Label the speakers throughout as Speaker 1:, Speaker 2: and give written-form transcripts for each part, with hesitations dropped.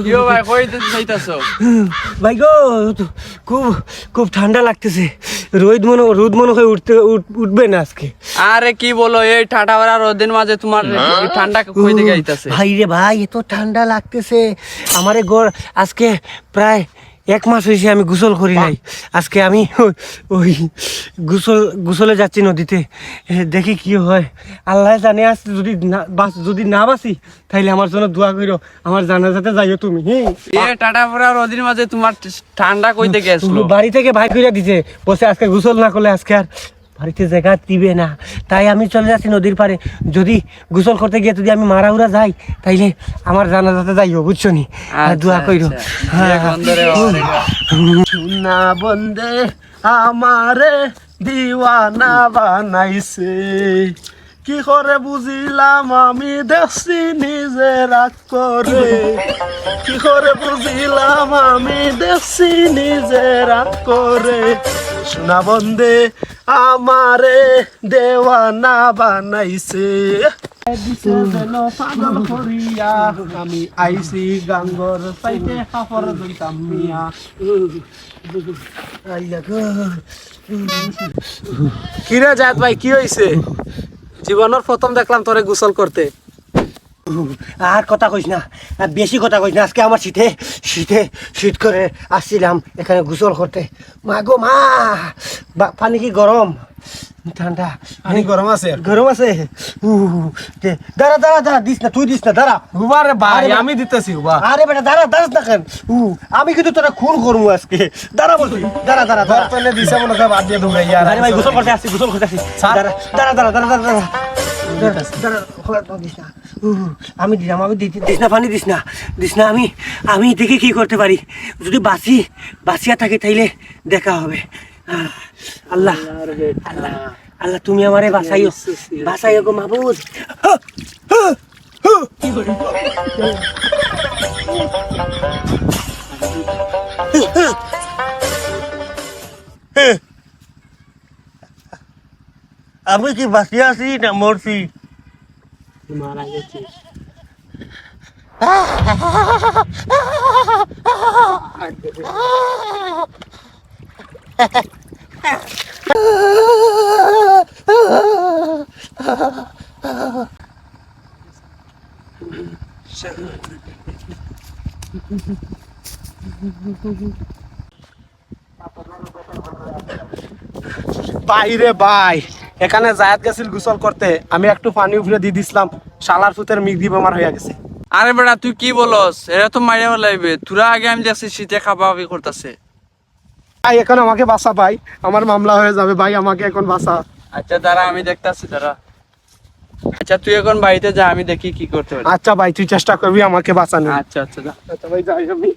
Speaker 1: কিও ভাই কই যাইতাছো?
Speaker 2: ভাই গো খুব খুব ঠান্ডা লাগতেছে। রোদ মনে হয় উঠবে না আজকে।
Speaker 1: আরে কি বলো, এই ঠান্ডা ভরা রোদের মাঝে তোমার ঠান্ডা কই থেকে আইতাছে?
Speaker 2: ভাই রে ভাই, এত ঠান্ডা লাগতেছে আমারে ঘর। আজকে প্রায় 1 মাস হয়েছে আমি গোসল করি নাই। আজকে আমি ওই গোসলে যাচ্ছি নদীতে, দেখি কি হয়। আল্লাহ জানে, আজ যদি না বাঁচি তাইলে আমার জন্য দোয়া করো, আমার জানাজাতে যাইও তুমি।
Speaker 1: এই ঠান্ডা ভরা রোদের মাঝে তোমার ঠান্ডা কই থেকে আসলো?
Speaker 2: বাড়ি থেকে ভাই কইরা দিছে, বসে আজকে গোসল না করলে আজকে আর বাড়িতে জায়গা দিবে না। তাই আমি চলে যাচ্ছি নদীর পাড়ে। যদি গোসল করতে গিয়ে যদি আমি মারা উড়া যাই তাইলে আমার জানাজাতে যাইও, বুঝছো নি? দোয়া কইরো।
Speaker 3: না বন্দে আমারে দিওয়ানা বানাইছে, কি করে বুঝিলাম আমি দেখছি নিজে রাগ করে, কি করে বুঝিলাম আমি দেখছি নিজে রাগ করে। সোনা বন্দে আমারে দেওয়ানা বানাইছে, পাগল করিয়া আমি আইছি গাঙ্গর সাইতে হাফর দইতাম মিয়া। কিরে জাত ভাই, কি হইছে? জীবনের প্রথম দেখলাম তোরে গোসল করতে।
Speaker 2: আর কথা কইস না, আর বেশি কথা কইস না। আজকে আমার শীত করে আসছিলাম এখানে গোসল করতে। মা গো মা, পানি কি গরম ঠান্ডা?
Speaker 3: পানি গরম আছে,
Speaker 2: গরম আছে। দাঁড়া দাঁড়া দাঁড়া, দিস না, তুই দিস না, দাঁড়া।
Speaker 3: উবারে ভাই আমি দিতেছি উবা।
Speaker 2: আরে বেটা দাঁড়া, দাঁড়াস না কেন? আমি কিন্তু তোরা খুন করবো আজকে। দাঁড়া বলছি, দাঁড়া দাঁড়া
Speaker 3: ধর
Speaker 2: দাঁড়া।
Speaker 3: পেলে দিছে মনে করে বাদ দিয়ে দৌড়াই আর।
Speaker 2: আরে ভাই গোসল করতে আসছি, গোসল করতে আসছি। দাঁড়া দাঁড়া দাঁড়া দাঁড়া দাঁড়া দাঁড়া। আমি দিলাম, আমি দিস না, পানি দিস না। আমি দেখে কি করতে পারি। যদি বাঁচিয়া থাকে তাইলে দেখা হবে। আল্লাহ আল্লাহ আল্লাহ, তুমি আমারে বাঁচাইও গো মাহবুব। আমি কি বাঁচিয়ে আছি না মরছি?
Speaker 3: মারা গেছে। বাইরে ভাই, এখানে জায়াত গেছিল গোসল করতে, আমি একটু পানি উপরে দিয়ে দিছিলাম, শালার ফুতের মিগদি বেমার হয়ে গেছে।
Speaker 1: আরে বেটা তুই কি বলস? এরা তো মাইরা ফেলাইবে। তোরা আগে আমি দেখছি শীতে খাবাবি করতেছে।
Speaker 3: ভাই এখন আমাকে বাঁচা ভাই, আমার মামলা হয়ে যাবে ভাই, আমাকে এখন বাঁচা।
Speaker 1: আচ্ছা দাঁড়া, আমি দেখতাছি, দাঁড়া। আচ্ছা তুই এখন বাড়িতে যা, আমি দেখি কি করতে পারি।
Speaker 3: আচ্ছা ভাই, তুই চেষ্টা করবি আমাকে বাঁচানো।
Speaker 1: আচ্ছা আচ্ছা যা।
Speaker 3: আচ্ছা ভাই যাই আমি।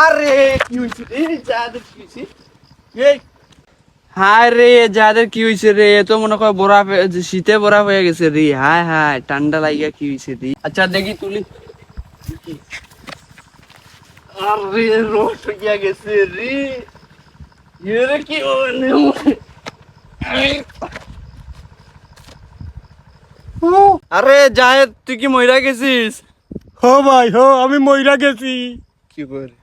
Speaker 3: আরে কি হইছে রে, জায়াদের কি হইছে? এই
Speaker 1: হায় রে, যাদের কি হয়েছে রে? এ তো মনে কর শীতে বরফ হয়ে গেছে রে। হায় হায়, ঠান্ডা লাগিয়া কি হয়েছে রে? আচ্ছা দেখি তুলি।
Speaker 3: আরে রোড হইয়া গেছে রে, এরে কি হলো?
Speaker 1: আরে জাহেদ, তুই কি মইরা গেছিস?
Speaker 2: হো ভাই হো, আমি মইরা গেছি।
Speaker 3: কি করে